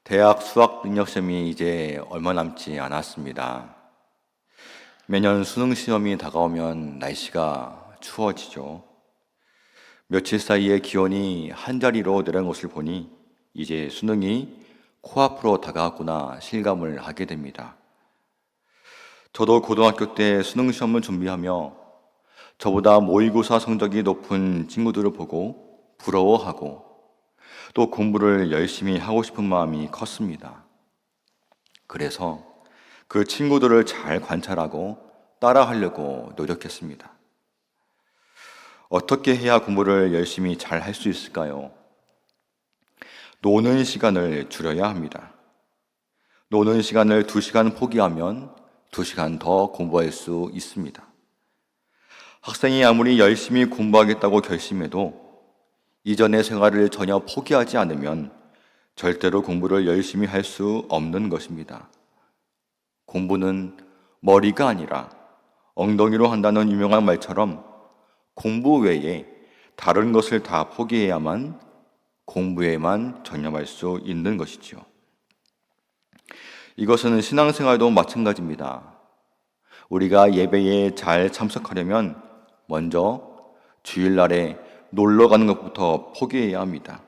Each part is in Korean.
대학 수학 능력 시험이 이제 얼마 남지 않았습니다. 매년 수능 시험이 다가오면 날씨가 추워지죠. 며칠 사이에 기온이 한 자리로 내려간 것을 보니 이제 수능이 코앞으로 다가왔구나 실감을 하게 됩니다. 저도 고등학교 때 수능 시험을 준비하며 저보다 모의고사 성적이 높은 친구들을 보고 부러워하고 또 공부를 열심히 하고 싶은 마음이 컸습니다. 그래서 그 친구들을 잘 관찰하고 따라하려고 노력했습니다. 어떻게 해야 공부를 열심히 잘 할 수 있을까요? 노는 시간을 줄여야 합니다. 노는 시간을 2시간 포기하면 2시간 더 공부할 수 있습니다. 학생이 아무리 열심히 공부하겠다고 결심해도 이전의 생활을 전혀 포기하지 않으면 절대로 공부를 열심히 할 수 없는 것입니다. 공부는 머리가 아니라 엉덩이로 한다는 유명한 말처럼 공부 외에 다른 것을 다 포기해야만 공부에만 전념할 수 있는 것이지요. 이것은 신앙생활도 마찬가지입니다. 우리가 예배에 잘 참석하려면 먼저 주일날에 놀러 가는 것부터 포기해야 합니다.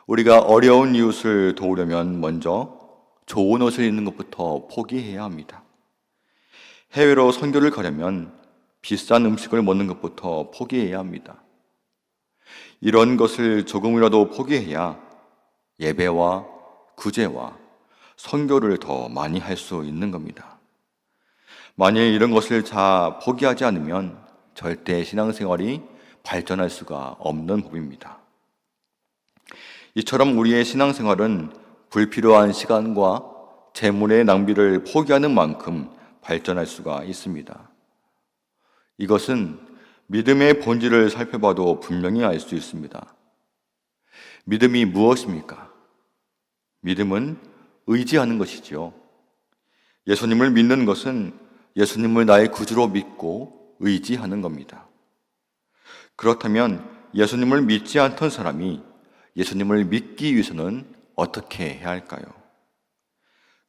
우리가 어려운 이웃을 도우려면 먼저 좋은 옷을 입는 것부터 포기해야 합니다. 해외로 선교를 가려면 비싼 음식을 먹는 것부터 포기해야 합니다. 이런 것을 조금이라도 포기해야 예배와 구제와 선교를 더 많이 할 수 있는 겁니다. 만일 이런 것을 다 포기하지 않으면 절대 신앙생활이 발전할 수가 없는 법입니다. 이처럼 우리의 신앙생활은 불필요한 시간과 재물의 낭비를 포기하는 만큼 발전할 수가 있습니다. 이것은 믿음의 본질을 살펴봐도 분명히 알 수 있습니다. 믿음이 무엇입니까? 믿음은 의지하는 것이지요. 예수님을 믿는 것은 예수님을 나의 구주로 믿고 의지하는 겁니다. 그렇다면 예수님을 믿지 않던 사람이 예수님을 믿기 위해서는 어떻게 해야 할까요?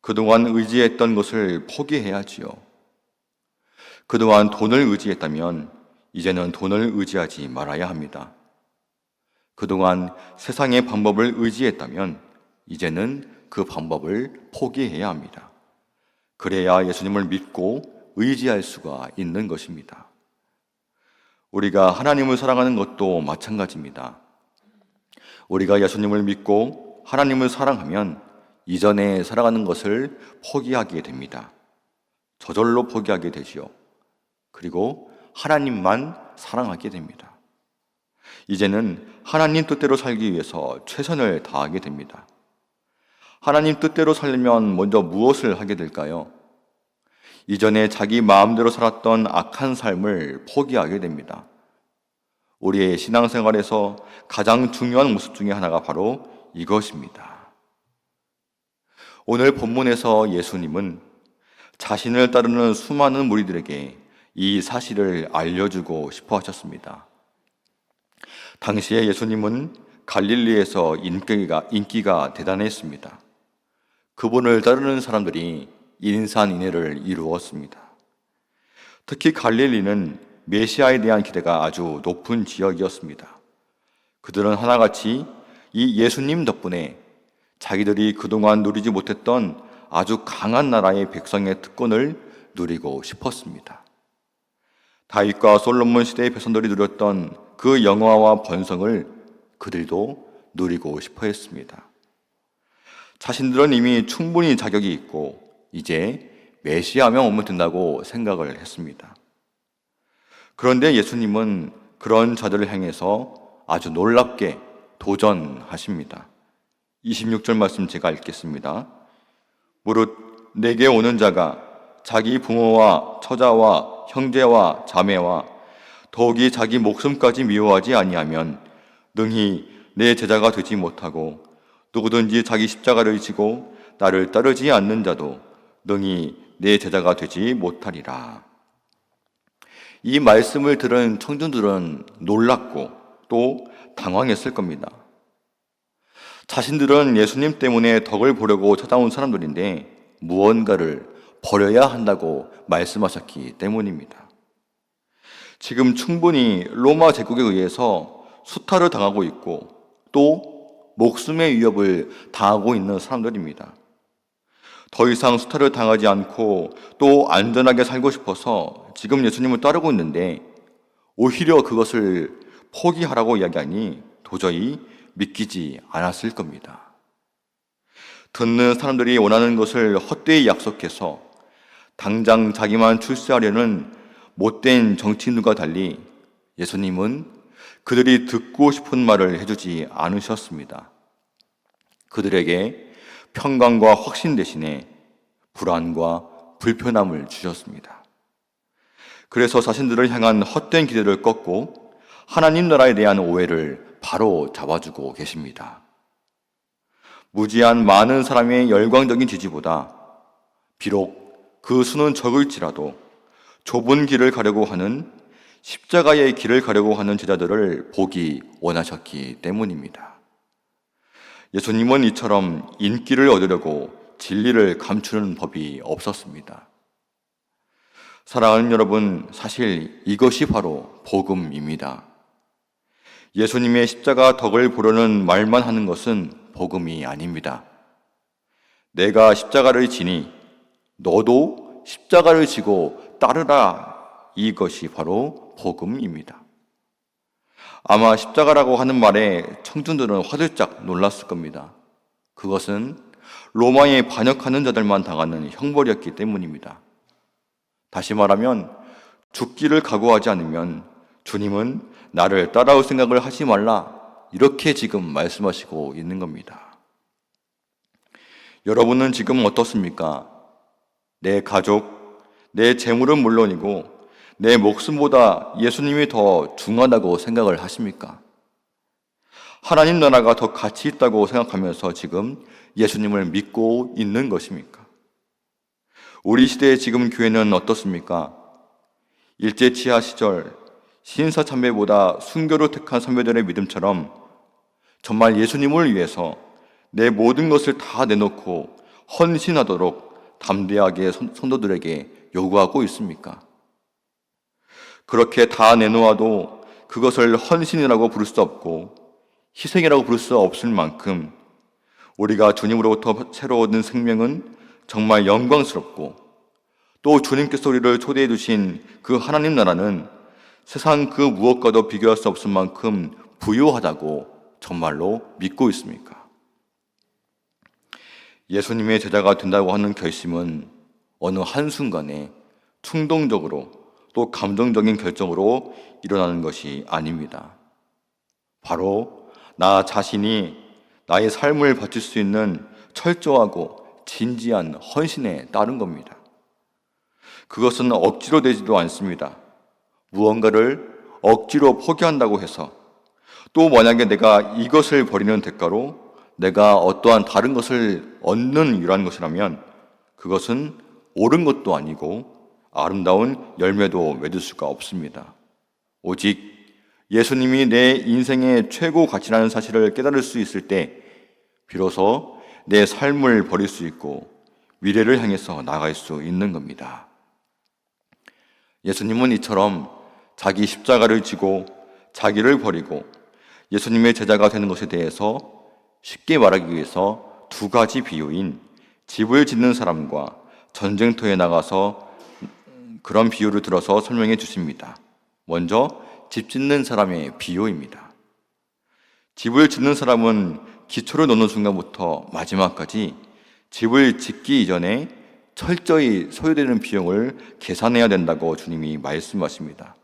그동안 의지했던 것을 포기해야지요. 그동안 돈을 의지했다면 이제는 돈을 의지하지 말아야 합니다. 그동안 세상의 방법을 의지했다면 이제는 그 방법을 포기해야 합니다. 그래야 예수님을 믿고 의지할 수가 있는 것입니다. 우리가 하나님을 사랑하는 것도 마찬가지입니다. 우리가 예수님을 믿고 하나님을 사랑하면 이전에 살아가는 것을 포기하게 됩니다. 저절로 포기하게 되지요. 그리고 하나님만 사랑하게 됩니다. 이제는 하나님 뜻대로 살기 위해서 최선을 다하게 됩니다. 하나님 뜻대로 살려면 먼저 무엇을 하게 될까요? 이전에 자기 마음대로 살았던 악한 삶을 포기하게 됩니다. 우리의 신앙생활에서 가장 중요한 모습 중에 하나가 바로 이것입니다. 오늘 본문에서 예수님은 자신을 따르는 수많은 무리들에게 이 사실을 알려주고 싶어 하셨습니다. 당시에 예수님은 갈릴리에서 인기가 대단했습니다. 그분을 따르는 사람들이 인산인해를 이루었습니다. 특히 갈릴리는 메시아에 대한 기대가 아주 높은 지역이었습니다. 그들은 하나같이 이 예수님 덕분에 자기들이 그동안 누리지 못했던 아주 강한 나라의 백성의 특권을 누리고 싶었습니다. 다윗과 솔로몬 시대의 백성들이 누렸던 그 영화와 번성을 그들도 누리고 싶어 했습니다. 자신들은 이미 충분히 자격이 있고 이제 메시아만 오면 된다고 생각을 했습니다. 그런데 예수님은 그런 자들을 향해서 아주 놀랍게 도전하십니다. 26절 말씀 제가 읽겠습니다. 무릇 내게 오는 자가 자기 부모와 처자와 형제와 자매와 더욱이 자기 목숨까지 미워하지 아니하면 능히 내 제자가 되지 못하고 누구든지 자기 십자가를 지고 나를 따르지 않는 자도 능히 내 제자가 되지 못하리라. 이 말씀을 들은 청중들은 놀랐고 또 당황했을 겁니다. 자신들은 예수님 때문에 덕을 보려고 찾아온 사람들인데 무언가를 버려야 한다고 말씀하셨기 때문입니다. 지금 충분히 로마 제국에 의해서 수탈을 당하고 있고 또 목숨의 위협을 당하고 있는 사람들입니다. 더 이상 수탈을 당하지 않고 또 안전하게 살고 싶어서 지금 예수님을 따르고 있는데 오히려 그것을 포기하라고 이야기하니 도저히 믿기지 않았을 겁니다. 듣는 사람들이 원하는 것을 헛되이 약속해서 당장 자기만 출세하려는 못된 정치인들과 달리 예수님은 그들이 듣고 싶은 말을 해주지 않으셨습니다. 그들에게 평강과 확신 대신에 불안과 불편함을 주셨습니다. 그래서 자신들을 향한 헛된 기대를 꺾고 하나님 나라에 대한 오해를 바로 잡아주고 계십니다. 무지한 많은 사람의 열광적인 지지보다 비록 그 수는 적을지라도 좁은 길을 가려고 하는 십자가의 길을 가려고 하는 제자들을 보기 원하셨기 때문입니다. 예수님은 이처럼 인기를 얻으려고 진리를 감추는 법이 없었습니다. 사랑하는 여러분, 사실 이것이 바로 복음입니다. 예수님의 십자가 덕을 보려는 말만 하는 것은 복음이 아닙니다. 내가 십자가를 지니 너도 십자가를 지고 따르라, 이것이 바로 복음입니다. 아마 십자가라고 하는 말에 청중들은 화들짝 놀랐을 겁니다. 그것은 로마에 반역하는 자들만 당하는 형벌이었기 때문입니다. 다시 말하면 죽기를 각오하지 않으면 주님은 나를 따라올 생각을 하지 말라, 이렇게 지금 말씀하시고 있는 겁니다. 여러분은 지금 어떻습니까? 내 가족, 내 재물은 물론이고 내 목숨보다 예수님이 더 중요하다고 생각을 하십니까? 하나님 나라가 더 가치 있다고 생각하면서 지금 예수님을 믿고 있는 것입니까? 우리 시대의 지금 교회는 어떻습니까? 일제치하 시절 신사참배보다 순교를 택한 선배들의 믿음처럼 정말 예수님을 위해서 내 모든 것을 다 내놓고 헌신하도록 담대하게 성도들에게 요구하고 있습니까? 그렇게 다 내놓아도 그것을 헌신이라고 부를 수 없고 희생이라고 부를 수 없을 만큼 우리가 주님으로부터 새로 얻은 생명은 정말 영광스럽고 또 주님께서 우리를 초대해 주신 그 하나님 나라는 세상 그 무엇과도 비교할 수 없을 만큼 부유하다고 정말로 믿고 있습니까? 예수님의 제자가 된다고 하는 결심은 어느 한순간에 충동적으로 또 감정적인 결정으로 일어나는 것이 아닙니다. 바로 나 자신이 나의 삶을 바칠 수 있는 철저하고 진지한 헌신에 따른 겁니다. 그것은 억지로 되지도 않습니다. 무언가를 억지로 포기한다고 해서 또 만약에 내가 이것을 버리는 대가로 내가 어떠한 다른 것을 얻는 이유라는 것이라면 그것은 옳은 것도 아니고 아름다운 열매도 맺을 수가 없습니다. 오직 예수님이 내 인생의 최고 가치라는 사실을 깨달을 수 있을 때 비로소 내 삶을 버릴 수 있고 미래를 향해서 나아갈 수 있는 겁니다. 예수님은 이처럼 자기 십자가를 지고 자기를 버리고 예수님의 제자가 되는 것에 대해서 쉽게 말하기 위해서 두 가지 비유인 집을 짓는 사람과 전쟁터에 나가서 그런 비유를 들어서 설명해 주십니다. 먼저 집 짓는 사람의 비유입니다. 집을 짓는 사람은 기초를 놓는 순간부터 마지막까지 집을 짓기 이전에 철저히 소요되는 비용을 계산해야 된다고 주님이 말씀하십니다.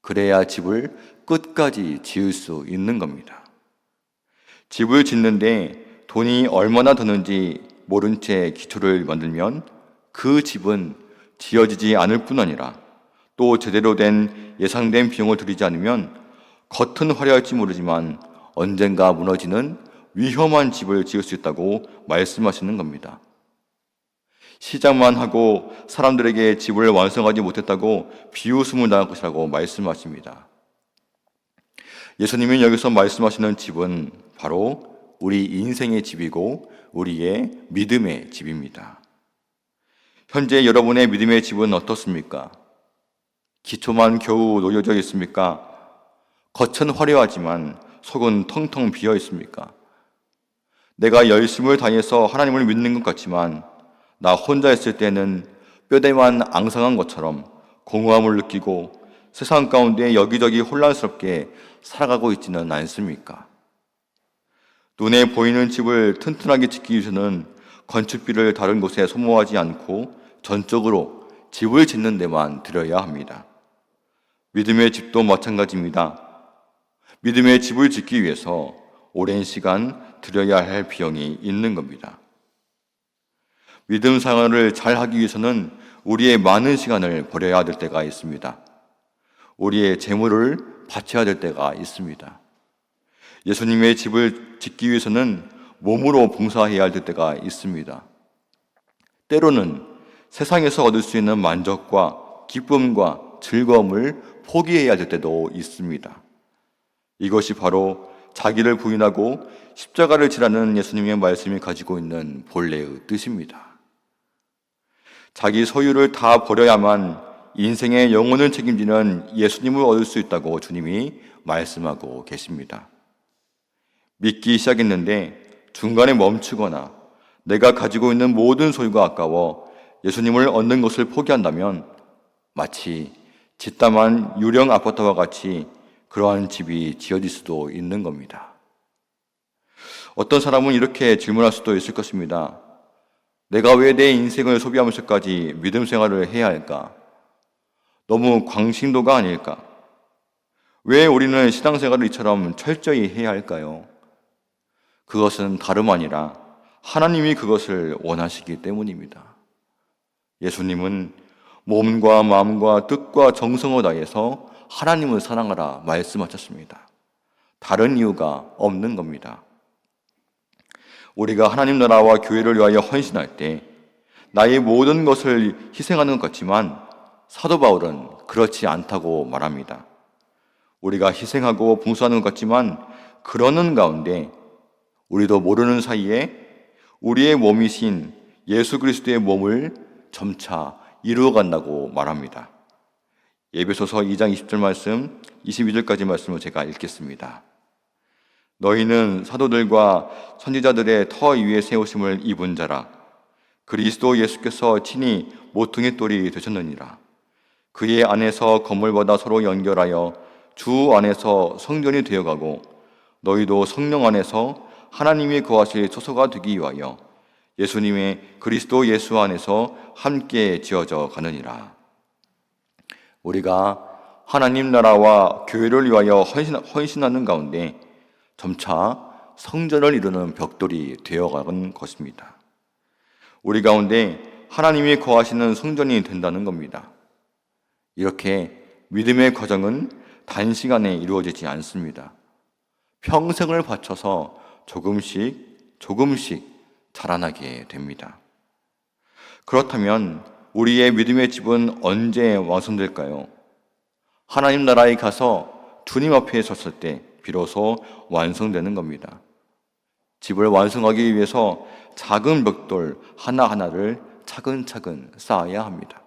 그래야 집을 끝까지 지을 수 있는 겁니다. 집을 짓는데 돈이 얼마나 드는지 모른 채 기초를 만들면 그 집은 지어지지 않을 뿐 아니라 또 제대로 된 예상된 비용을 들이지 않으면 겉은 화려할지 모르지만 언젠가 무너지는 위험한 집을 지을 수 있다고 말씀하시는 겁니다. 시작만 하고 사람들에게 집을 완성하지 못했다고 비웃음을 당할 것이라고 말씀하십니다. 예수님이 여기서 말씀하시는 집은 바로 우리 인생의 집이고 우리의 믿음의 집입니다. 현재 여러분의 믿음의 집은 어떻습니까? 기초만 겨우 놓여져 있습니까? 겉은 화려하지만 속은 텅텅 비어 있습니까? 내가 열심을 다해서 하나님을 믿는 것 같지만 나 혼자 있을 때는 뼈대만 앙상한 것처럼 공허함을 느끼고 세상 가운데 여기저기 혼란스럽게 살아가고 있지는 않습니까? 눈에 보이는 집을 튼튼하게 짓기 위해서는 건축비를 다른 곳에 소모하지 않고 전적으로 집을 짓는 데만 들여야 합니다. 믿음의 집도 마찬가지입니다. 믿음의 집을 짓기 위해서 오랜 시간 들여야 할 비용이 있는 겁니다. 믿음 생활을 잘 하기 위해서는 우리의 많은 시간을 버려야 될 때가 있습니다. 우리의 재물을 바쳐야 될 때가 있습니다. 예수님의 집을 짓기 위해서는 몸으로 봉사해야 할 때가 있습니다. 때로는 세상에서 얻을 수 있는 만족과 기쁨과 즐거움을 포기해야 될 때도 있습니다. 이것이 바로 자기를 부인하고 십자가를 지라는 예수님의 말씀이 가지고 있는 본래의 뜻입니다. 자기 소유를 다 버려야만 인생의 영혼을 책임지는 예수님을 얻을 수 있다고 주님이 말씀하고 계십니다. 믿기 시작했는데 중간에 멈추거나 내가 가지고 있는 모든 소유가 아까워 예수님을 얻는 것을 포기한다면 마치 짓담한 유령 아파트와 같이 그러한 집이 지어질 수도 있는 겁니다. 어떤 사람은 이렇게 질문할 수도 있을 것입니다. 내가 왜 내 인생을 소비하면서까지 믿음 생활을 해야 할까? 너무 광신도가 아닐까? 왜 우리는 신앙생활을 이처럼 철저히 해야 할까요? 그것은 다름 아니라 하나님이 그것을 원하시기 때문입니다. 예수님은 몸과 마음과 뜻과 정성을 다해서 하나님을 사랑하라 말씀하셨습니다. 다른 이유가 없는 겁니다. 우리가 하나님 나라와 교회를 위하여 헌신할 때 나의 모든 것을 희생하는 것 같지만 사도 바울은 그렇지 않다고 말합니다. 우리가 희생하고 봉사하는 것 같지만 그러는 가운데 우리도 모르는 사이에 우리의 몸이신 예수 그리스도의 몸을 점차 이루어간다고 말합니다. 에베소서 2장 20절 말씀, 22절까지 말씀을 제가 읽겠습니다. 너희는 사도들과 선지자들의 터 위에 세우심을 입은 자라. 그리스도 예수께서 친히 모퉁이 돌이 되셨느니라. 그의 안에서 건물마다 서로 연결하여 주 안에서 성전이 되어가고 너희도 성령 안에서 하나님이 거하실 처소가 되기 위하여 예수님의 그리스도 예수 안에서 함께 지어져 가느니라. 우리가 하나님 나라와 교회를 위하여 헌신하는 가운데 점차 성전을 이루는 벽돌이 되어가는 것입니다. 우리 가운데 하나님이 거하시는 성전이 된다는 겁니다. 이렇게 믿음의 과정은 단시간에 이루어지지 않습니다. 평생을 바쳐서 조금씩 자라나게 됩니다. 그렇다면 우리의 믿음의 집은 언제 완성될까요? 하나님 나라에 가서 주님 앞에 섰을 때 비로소 완성되는 겁니다. 집을 완성하기 위해서 작은 벽돌 하나하나를 차근차근 쌓아야 합니다.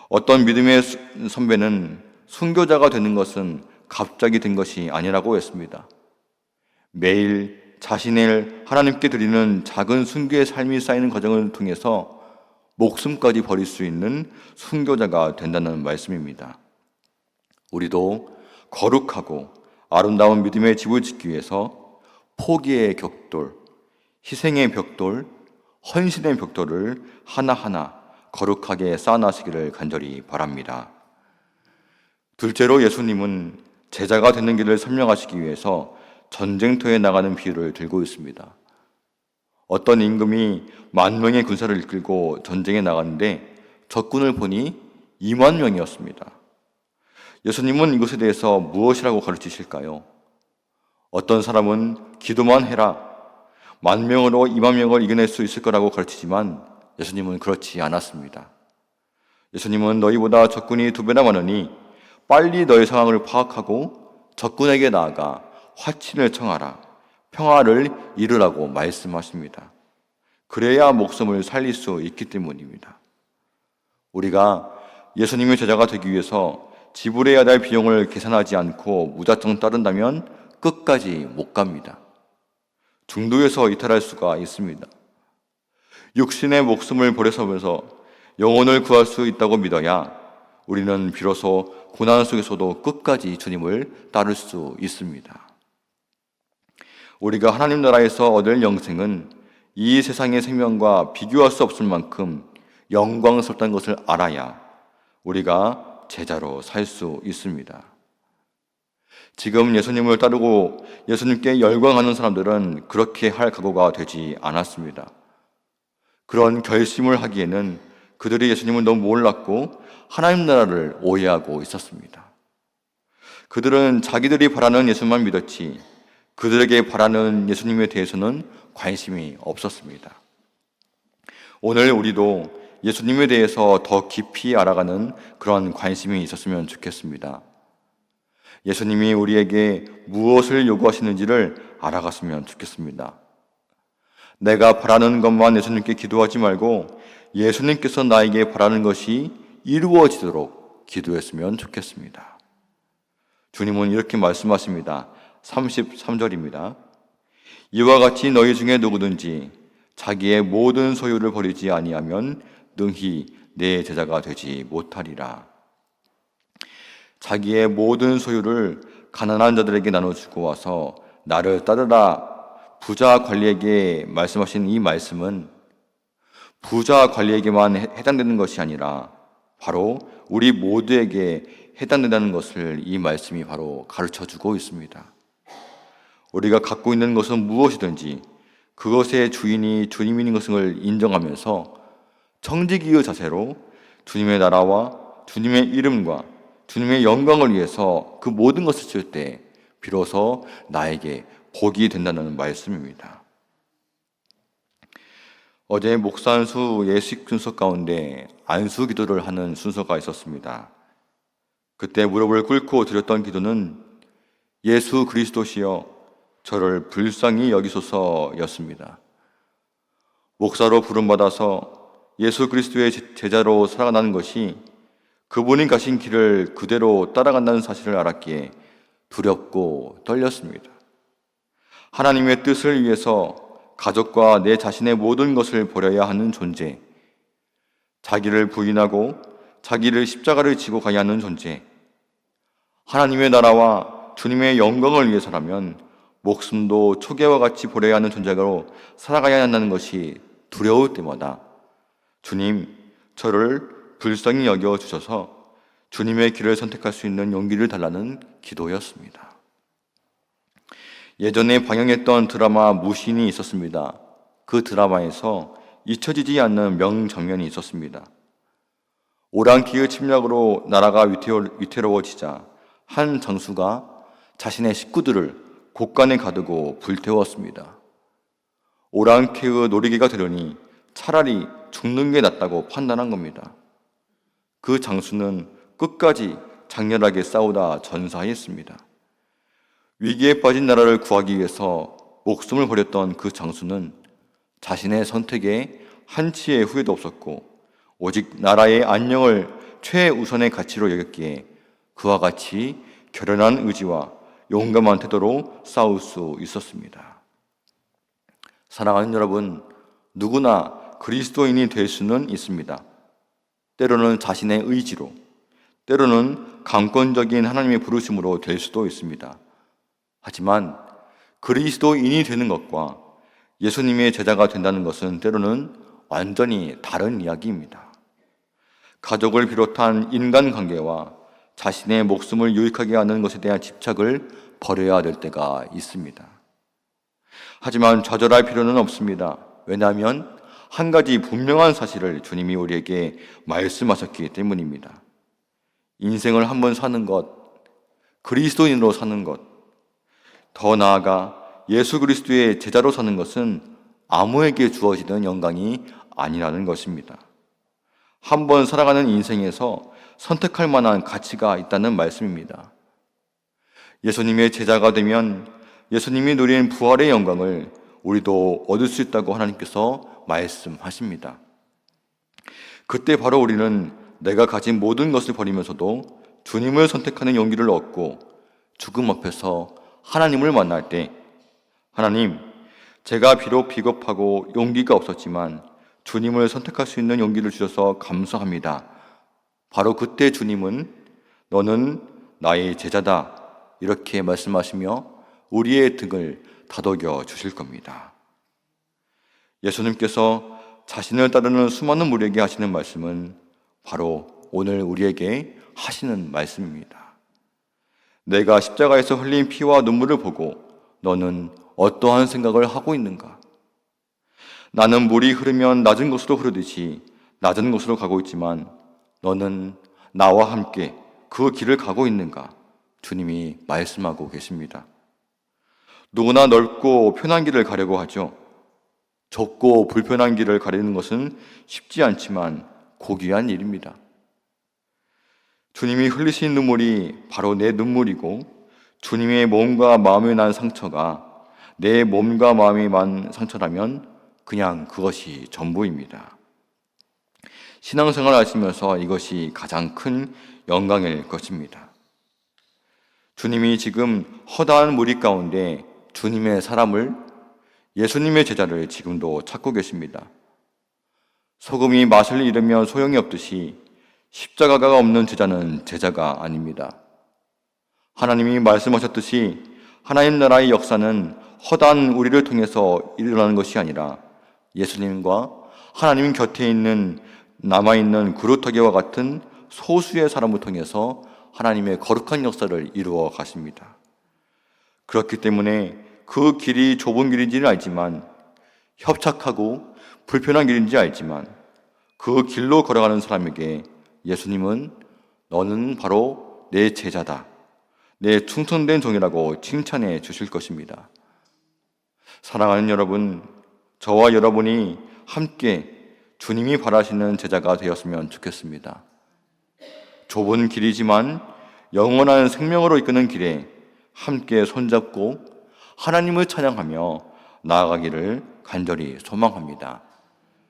어떤 믿음의 선배는 순교자가 되는 것은 갑자기 된 것이 아니라고 했습니다. 매일 자신을 하나님께 드리는 작은 순교의 삶이 쌓이는 과정을 통해서 목숨까지 버릴 수 있는 순교자가 된다는 말씀입니다. 우리도 거룩하고 아름다운 믿음의 집을 짓기 위해서 포기의 벽돌, 희생의 벽돌, 헌신의 벽돌을 하나하나 거룩하게 쌓아나시기를 간절히 바랍니다. 둘째로 예수님은 제자가 되는 길을 설명하시기 위해서 전쟁터에 나가는 비유를 들고 있습니다. 어떤 임금이 10,000명의 군사를 이끌고 전쟁에 나갔는데 적군을 보니 20,000명이었습니다. 예수님은 이것에 대해서 무엇이라고 가르치실까요? 어떤 사람은 기도만 해라, 10,000명으로 20,000명을 이겨낼 수 있을 거라고 가르치지만 예수님은 그렇지 않았습니다. 예수님은 너희보다 적군이 2배나 많으니 빨리 너희 상황을 파악하고 적군에게 나아가 화친을 청하라, 평화를 이루라고 말씀하십니다. 그래야 목숨을 살릴 수 있기 때문입니다. 우리가 예수님의 제자가 되기 위해서 지불해야 될 비용을 계산하지 않고 무작정 따른다면 끝까지 못 갑니다. 중도에서 이탈할 수가 있습니다. 육신의 목숨을 버려서면서 영혼을 구할 수 있다고 믿어야 우리는 비로소 고난 속에서도 끝까지 주님을 따를 수 있습니다. 우리가 하나님 나라에서 얻을 영생은 이 세상의 생명과 비교할 수 없을 만큼 영광스럽다는 것을 알아야 우리가 제자로 살 수 있습니다. 지금 예수님을 따르고 예수님께 열광하는 사람들은 그렇게 할 각오가 되지 않았습니다. 그런 결심을 하기에는 그들이 예수님을 너무 몰랐고 하나님 나라를 오해하고 있었습니다. 그들은 자기들이 바라는 예수만 믿었지 그들에게 바라는 예수님에 대해서는 관심이 없었습니다. 오늘 우리도 예수님에 대해서 더 깊이 알아가는 그런 관심이 있었으면 좋겠습니다. 예수님이 우리에게 무엇을 요구하시는지를 알아갔으면 좋겠습니다. 내가 바라는 것만 예수님께 기도하지 말고 예수님께서 나에게 바라는 것이 이루어지도록 기도했으면 좋겠습니다. 주님은 이렇게 말씀하십니다. 33절입니다. 이와 같이 너희 중에 누구든지 자기의 모든 소유를 버리지 아니하면 능히 내 제자가 되지 못하리라. 자기의 모든 소유를 가난한 자들에게 나눠주고 와서 나를 따르라. 부자 관리에게 말씀하신 이 말씀은 부자 관리에게만 해당되는 것이 아니라 바로 우리 모두에게 해당된다는 것을 이 말씀이 바로 가르쳐주고 있습니다. 우리가 갖고 있는 것은 무엇이든지 그것의 주인이 주님인 것을 인정하면서 청지기의 자세로 주님의 나라와 주님의 이름과 주님의 영광을 위해서 그 모든 것을 쓸 때 비로소 나에게 복이 된다는 말씀입니다. 어제 목산수 예식 순서 가운데 안수 기도를 하는 순서가 있었습니다. 그때 무릎을 꿇고 드렸던 기도는 예수 그리스도시여 저를 불쌍히 여기소서였습니다. 목사로 부름받아서 예수 그리스도의 제자로 살아가는 것이 그분이 가신 길을 그대로 따라간다는 사실을 알았기에 두렵고 떨렸습니다. 하나님의 뜻을 위해서 가족과 내 자신의 모든 것을 버려야 하는 존재, 자기를 부인하고 자기를 십자가를 지고 가야 하는 존재, 하나님의 나라와 주님의 영광을 위해서라면 목숨도 초계와 같이 버려야 하는 존재로 살아가야 한다는 것이 두려울 때마다 주님, 저를 불쌍히 여겨주셔서 주님의 길을 선택할 수 있는 용기를 달라는 기도였습니다. 예전에 방영했던 드라마 무신이 있었습니다. 그 드라마에서 잊혀지지 않는 명장면이 있었습니다. 오랑캐의 침략으로 나라가 위태로워지자 한 장수가 자신의 식구들을 곳간에 가두고 불태웠습니다. 오랑캐의 놀이개가 되려니 차라리 죽는 게 낫다고 판단한 겁니다. 그 장수는 끝까지 장렬하게 싸우다 전사했습니다. 위기에 빠진 나라를 구하기 위해서 목숨을 버렸던 그 장수는 자신의 선택에 한치의 후회도 없었고 오직 나라의 안녕을 최우선의 가치로 여겼기에 그와 같이 결연한 의지와 용감한 태도로 싸울 수 있었습니다. 사랑하는 여러분, 누구나 그리스도인이 될 수는 있습니다. 때로는 자신의 의지로, 때로는 강권적인 하나님의 부르심으로 될 수도 있습니다. 하지만 그리스도인이 되는 것과 예수님의 제자가 된다는 것은 때로는 완전히 다른 이야기입니다. 가족을 비롯한 인간관계와 자신의 목숨을 유익하게 하는 것에 대한 집착을 버려야 될 때가 있습니다. 하지만 좌절할 필요는 없습니다. 왜냐하면 한 가지 분명한 사실을 주님이 우리에게 말씀하셨기 때문입니다. 인생을 한번 사는 것, 그리스도인으로 사는 것, 더 나아가 예수 그리스도의 제자로 사는 것은 아무에게 주어지는 영광이 아니라는 것입니다. 한번 살아가는 인생에서 선택할 만한 가치가 있다는 말씀입니다. 예수님의 제자가 되면 예수님이 누린 부활의 영광을 우리도 얻을 수 있다고 하나님께서 말씀하십니다. 그때 바로 우리는 내가 가진 모든 것을 버리면서도 주님을 선택하는 용기를 얻고 죽음 앞에서 하나님을 만날 때, 하나님, 제가 비록 비겁하고 용기가 없었지만 주님을 선택할 수 있는 용기를 주셔서 감사합니다. 바로 그때 주님은 너는 나의 제자다, 이렇게 말씀하시며 우리의 등을 다독여 주실 겁니다. 예수님께서 자신을 따르는 수많은 무리에게 하시는 말씀은 바로 오늘 우리에게 하시는 말씀입니다. 내가 십자가에서 흘린 피와 눈물을 보고 너는 어떠한 생각을 하고 있는가? 나는 물이 흐르면 낮은 곳으로 흐르듯이 낮은 곳으로 가고 있지만 너는 나와 함께 그 길을 가고 있는가? 주님이 말씀하고 계십니다. 누구나 넓고 편한 길을 가려고 하죠. 좁고 불편한 길을 가리는 것은 쉽지 않지만 고귀한 일입니다. 주님이 흘리신 눈물이 바로 내 눈물이고 주님의 몸과 마음에 난 상처가 내 몸과 마음에 난 상처라면 그냥 그것이 전부입니다. 신앙생활을 하시면서 이것이 가장 큰 영광일 것입니다. 주님이 지금 허다한 무리 가운데 주님의 사람을, 예수님의 제자를 지금도 찾고 계십니다. 소금이 맛을 잃으면 소용이 없듯이 십자가가 없는 제자는 제자가 아닙니다. 하나님이 말씀하셨듯이 하나님 나라의 역사는 허다한 우리를 통해서 일어나는 것이 아니라 예수님과 하나님 곁에 있는 남아있는 그루터기와 같은 소수의 사람을 통해서 하나님의 거룩한 역사를 이루어 가십니다. 그렇기 때문에 그 길이 좁은 길인지는 알지만, 협착하고 불편한 길인지 알지만 그 길로 걸어가는 사람에게 예수님은 너는 바로 내 제자다, 내 충성된 종이라고 칭찬해 주실 것입니다. 사랑하는 여러분, 저와 여러분이 함께 주님이 바라시는 제자가 되었으면 좋겠습니다. 좁은 길이지만 영원한 생명으로 이끄는 길에 함께 손잡고 하나님을 찬양하며 나아가기를 간절히 소망합니다.